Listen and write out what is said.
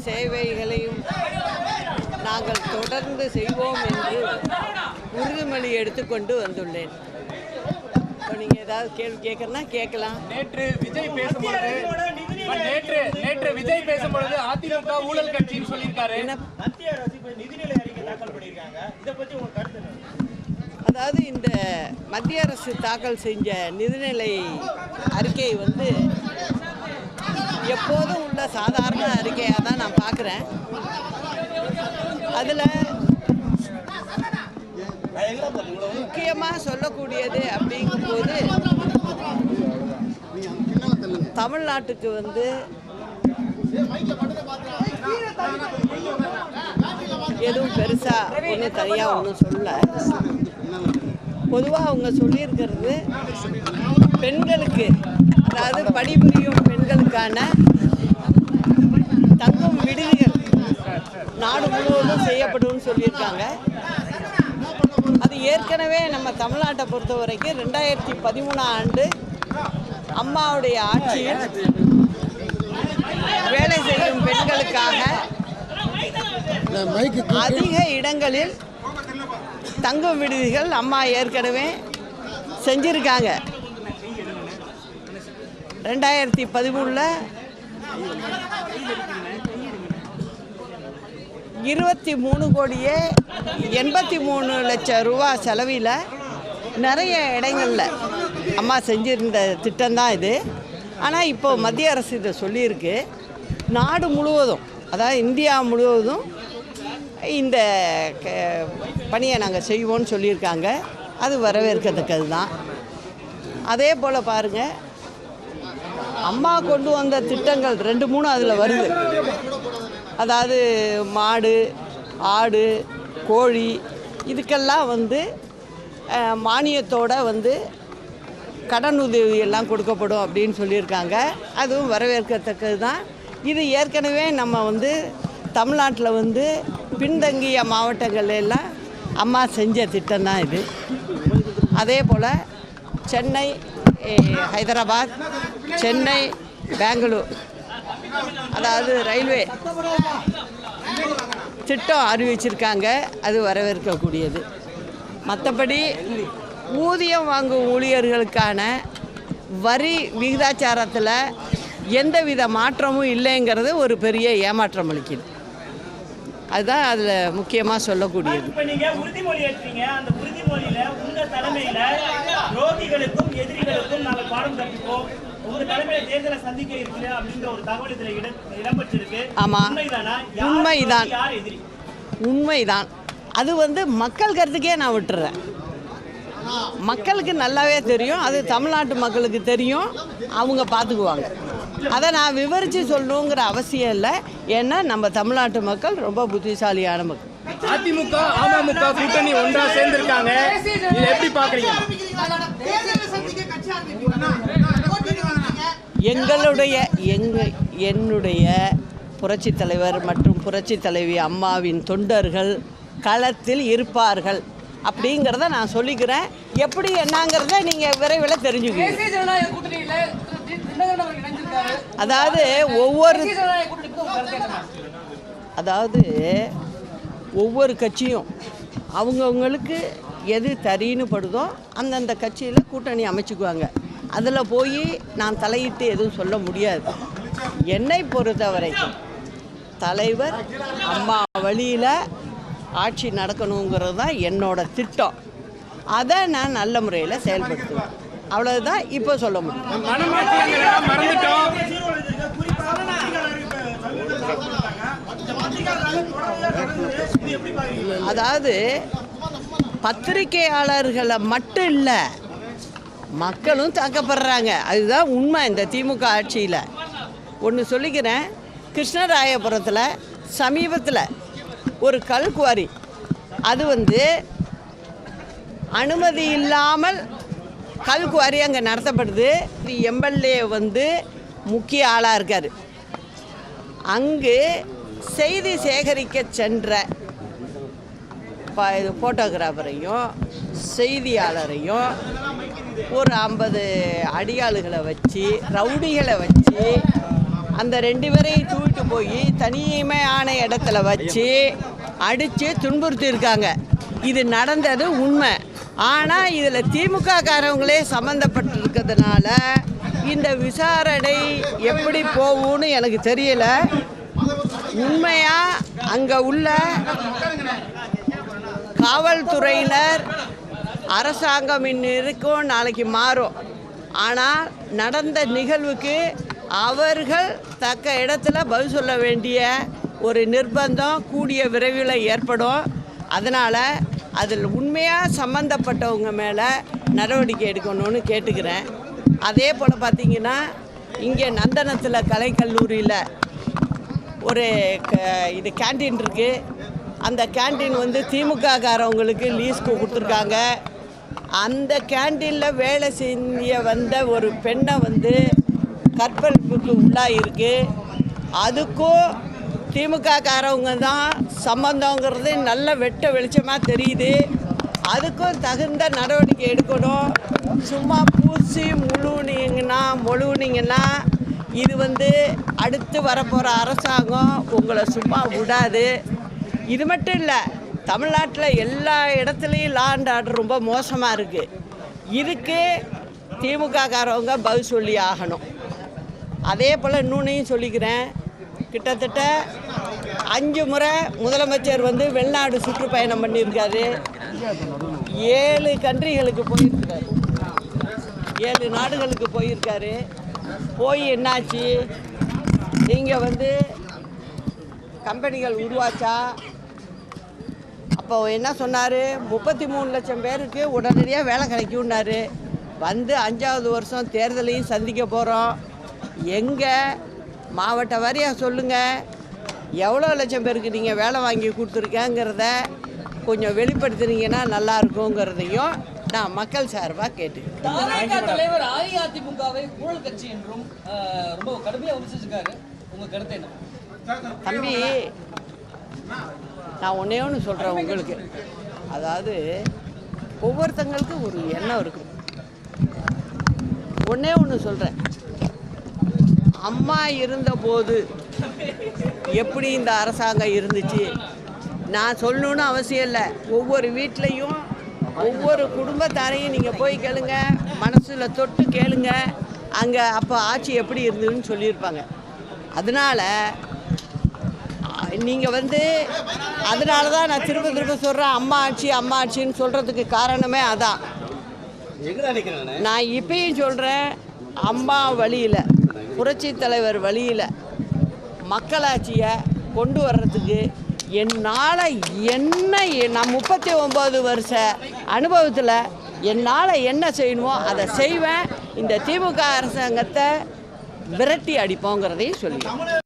சேவைகளையும் நாங்கள் தொடர்ந்து செய்வோம் என்று உறுதிமொழி எடுத்துக்கொண்டு வந்துள்ளேன். இப்போ நீங்கள் ஏதாவது கேள்வி கேட்கறனா கேட்கலாம். நேற்று விஜய் பேசும்பொழுது அதிமுக ஊழல் கட்சின்னு சொல்லியிருக்காரு. மத்திய அரசு நிதிநிலை அறிக்கை தாக்கல் பண்ணியிருக்காங்க. இதை பற்றி உங்க கருத்து என்ன? அதாவது இந்த மத்திய அரசு தாக்கல் செஞ்ச நிதிநிலை அறிக்கை எப்போதும் உள்ள சாதாரண அறிக்கையாக தான் நான் பார்க்குறேன். அதில் முக்கியமாக சொல்லக்கூடியது அப்படிங்கும்போது தமிழ்நாட்டுக்கு எதுவும் பெருசாக ஒன்றும் தனியாக ஒன்றும் சொல்லலை. பொதுவாக அவங்க சொல்லியிருக்கிறது பெண்களுக்கு, அதாவது பணிபுரியும் பெண்களுக்கான தங்கும் விடுதிகள் நாடு முழுவதும் செய்யப்படும்னு சொல்லியிருக்காங்க. அது ஏற்கனவே நம்ம தமிழ்நாட்டை பொறுத்த வரைக்கும் 2013 ஆண்டு அம்மாவுடைய ஆட்சியில் வேலை செய்யும் பெண்களுக்காக அதிக இடங்களில் தங்கும் விடுதிகள் அம்மா ஏற்கனவே செஞ்சுருக்காங்க. 2013 23,83,00,000 செலவில் நிறைய இடங்களில் அம்மா செஞ்சிருந்த திட்டம்தான் இது. ஆனால் இப்போது மத்திய அரசு இதை சொல்லியிருக்கு, நாடு முழுவதும், அதாவது இந்தியா முழுவதும் இந்த பணியை நாங்கள் செய்வோம்னு சொல்லியிருக்காங்க. அது வரவேற்கத்தக்கது தான். அதே போல் பாருங்கள், அம்மா கொண்டு வந்த திட்டங்கள் 2-3 அதில் வருது. அதாவது மாடு, ஆடு, கோழி இதுக்கெல்லாம் மானியத்தோடு கடன் உதவி எல்லாம் கொடுக்கப்படும் அப்படின்னு சொல்லியிருக்காங்க. அதுவும் வரவேற்கத்தக்கது தான். இது ஏற்கனவே நம்ம தமிழ்நாட்டில் பின்தங்கிய மாவட்டங்கள் எல்லாம் அம்மா செஞ்ச திட்டம் தான் இது. அதே போல் சென்னை, ஹைதராபாத், சென்னை, பெங்களூர், அதாவது ரயில்வே திட்டம் அறிவிச்சிருக்காங்க. அது வரவேற்கக்கூடியது. மற்றபடி ஊதியம் வாங்கும் ஊழியர்களுக்கான வரி விகிதாச்சாரத்தில் எந்தவித மாற்றமும் இல்லைங்கிறது ஒரு பெரிய ஏமாற்றம் அளிக்குது. அதுதான் அதில் முக்கியமாக சொல்லக்கூடியது. இப்போ நீங்கள் உறுதிமொழி ஏற்றீங்க. அந்த உறுதிமொழியில் உங்கள் தலைமையில் ரோகிகளுக்கும் எதிரிகளுக்கும் நாங்கள் பாடம் கற்பிப்போம், உங்கள் தலைமையில் தேர்தலை சந்திக்க இருக்குது அப்படின்ற ஒரு தகவல் இதில் இடம்பெற்றிருக்கு. ஆமாம், உண்மைதான், உண்மைதான். அது மக்கள் கருத்துக்கே நான் விட்டுறேன். மக்களுக்கு நல்லாவே தெரியும், அது தமிழ்நாட்டு மக்களுக்கு தெரியும், அவங்க பார்த்துக்குவாங்க. அதை நான் விவரித்து சொல்லணுங்கிற அவசியம் இல்லை. ஏன்னா நம்ம தமிழ்நாட்டு மக்கள் ரொம்ப புத்திசாலியான மக்கள். அதிமுக அமமுக கூட்டணி ஒன்றா சேர்ந்திருக்காங்க, இதை எப்படி பார்க்குறீங்க? என்னுடைய புரட்சித் தலைவர் மற்றும் புரட்சித் தலைவி அம்மாவின் தொண்டர்கள் களத்தில் இருப்பார்கள் அப்படிங்கிறத நான் சொல்லிக்கிறேன். எப்படி என்னங்கிறத நீங்கள் விரைவில் தெரிஞ்சுக்கணும். ஒவ்வொரு கட்சியும் அவங்கவுங்களுக்கு எது தரின்னு படுதோ அந்தந்த கட்சியில் கூட்டணி அமைச்சுக்குவாங்க. அதில் போய் நான் தலையிட்டு எதுவும் சொல்ல முடியாது. என்னை பொறுத்த வரைக்கும் தலைவர் அம்மா வழியில் ஆட்சி நடக்கணுங்கிறது தான் என்னோட திட்டம். அதை நான் நல்ல முறையில் செயல்படுத்துவேன். அவ்வளவுதான் இப்போ சொல்ல முடியும். அதாவது பத்திரிகையாளர்களை மட்டும் இல்லை, மக்களும் தாக்கப்படுறாங்க. அதுதான் உண்மை. இந்த திமுக ஆட்சியில் ஒன்று சொல்லிக்கிறேன். கிருஷ்ணராயபுரத்தில் சமீபத்தில் ஒரு கல்குவாரி, அது அனுமதி இல்லாமல் கல்குவாரி அங்கே நடத்தப்படுது. எம்எல்ஏ முக்கிய ஆளாக இருக்கார். அங்கு செய்தி சேகரிக்க சென்ற ஃபோட்டோகிராஃபரையும் செய்தியாளரையும் ஒரு 50 அடியாளுகளை வச்சு, ரவுடிகளை வச்சு அந்த 2 பேரையும் தூக்கிட்டு போய் தனிமையான இடத்துல வச்சு அடித்து துன்புறுத்தியிருக்காங்க. இது நடந்தது உண்மை. ஆனால் இதில் திமுககாரவங்களே சம்மந்தப்பட்டிருக்கிறதுனால இந்த விசாரணை எப்படி போகும்னு எனக்கு தெரியல. உண்மையாக அங்கே உள்ள காவல்துறையினர் அரசாங்கம் இருக்கும் நாளைக்கு மாறும். ஆனால் நடந்த நிகழ்வுக்கு அவர்கள் தக்க இடத்துல பதில் சொல்ல வேண்டிய ஒரு நிர்பந்தம் கூடிய விரைவில் ஏற்படும். அதனால் அதில் உண்மையாக சம்மந்தப்பட்டவங்க மேலே நடவடிக்கை எடுக்கணும்னு கேட்டுக்கிறேன். அதே போல் பார்த்திங்கன்னா இங்கே நந்தனத்தில் கலைக்கல்லூரியில் ஒரு இது கேன்டீன் இருக்குது. அந்த கேன்டீன் வந்து திமுககாரவங்களுக்கு லீஸ்க்கு கொடுத்துருக்காங்க. அந்த கேன்டீனில் வேலை செய்ய வந்த ஒரு பெண்ணை வந்து கற்பழிப்புக்கு உள்ளாயிருக்கு. அதுக்கும் திமுககாரவங்க தான் சம்பந்தங்கிறது நல்ல வெட்ட வெளிச்சமாக தெரியுது. அதுக்கும் தகுந்த நடவடிக்கை எடுக்கணும். சும்மா பூசி முழுவுனீங்கன்னா இது வந்து அடுத்து வரப்போகிற அரசாங்கம் உங்களை சும்மா விடாது. இது மட்டும் இல்லை, தமிழ்நாட்டில் எல்லா இடத்துலையும் லா அண்ட் ஆர்டர் ரொம்ப மோசமாக இருக்குது. இதுக்கு திமுககாரவங்க பதில் சொல்லி ஆகணும். அதே போல் இன்னொன்னையும் சொல்லிக்கிறேன். கிட்டத்தட்ட 5 முறை முதலமைச்சர் வந்து வெளிநாடு சுற்றுப்பயணம் பண்ணியிருக்காரு. 7 கண்ட்ரிகளுக்கு போயிருக்காரு, 7 நாடுகளுக்கு போயிருக்காரு. போய் என்னாச்சு, நீங்கள் வந்து கம்பெனிகள் உருவாச்சா? அப்போ என்ன சொன்னார், 33 லட்சம் பேருக்கு உடனடியாக வேலை கிடைக்கும்னாரு. வந்து 5வது வருஷம் தேர்தலையும் சந்திக்க போகிறோம். எங்கே மாவட்ட வாரியாக சொல்லுங்கள், எவ்வளோ லட்சம் பேருக்கு நீங்கள் வேலை வாங்கி கொடுத்துருக்கேங்கிறத கொஞ்சம் வெளிப்படுத்துனீங்கன்னா நல்லா இருக்குங்கிறதையும் நான் மக்கள் சார்பாக கேட்டுக்கிறேன். தலைவர் அஇஅதிமுகவை ஊழல் கட்சி என்றும் ரொம்ப கடுமையாக விமர்சிச்சிருக்காரு. உங்கள் கருத்து என்ன? தம்பி, நான் ஒன்று சொல்கிறேன் உங்களுக்கு. அதாவது ஒவ்வொருத்தங்களுக்கும் ஒரு எண்ணம் இருக்கும். ஒன்று சொல்கிறேன், அம்மா இருந்தபோது எப்படி இந்த அரசாங்கம் இருந்துச்சு நான் சொல்லணுன்னு அவசியம் இல்லை. ஒவ்வொரு வீட்லேயும் ஒவ்வொரு குடும்பத்தாரையும் நீங்கள் போய் கேளுங்க, மனசில் தொட்டு கேளுங்க, அங்கே அப்போ ஆட்சி எப்படி இருந்ததுன்னு சொல்லியிருப்பாங்க. அதனால் நீங்கள் வந்து அதனால தான் நான் திரும்ப சொல்கிறேன், அம்மா ஆட்சின்னு சொல்கிறதுக்கு காரணமே அதான். நான் இப்பயும் சொல்கிறேன், அம்மா வழியில், புரட்சி தலைவர் வழியில் மக்களாட்சியை கொண்டு வர்றதுக்கு என்னால் நான் 39 வருஷ அனுபவத்தில் என்னால் என்ன செய்யணுமோ அதை செய்வேன். இந்த திமுக அரசாங்கத்தை விரட்டி அடிப்போங்கிறதையும் சொல்லுவேன்.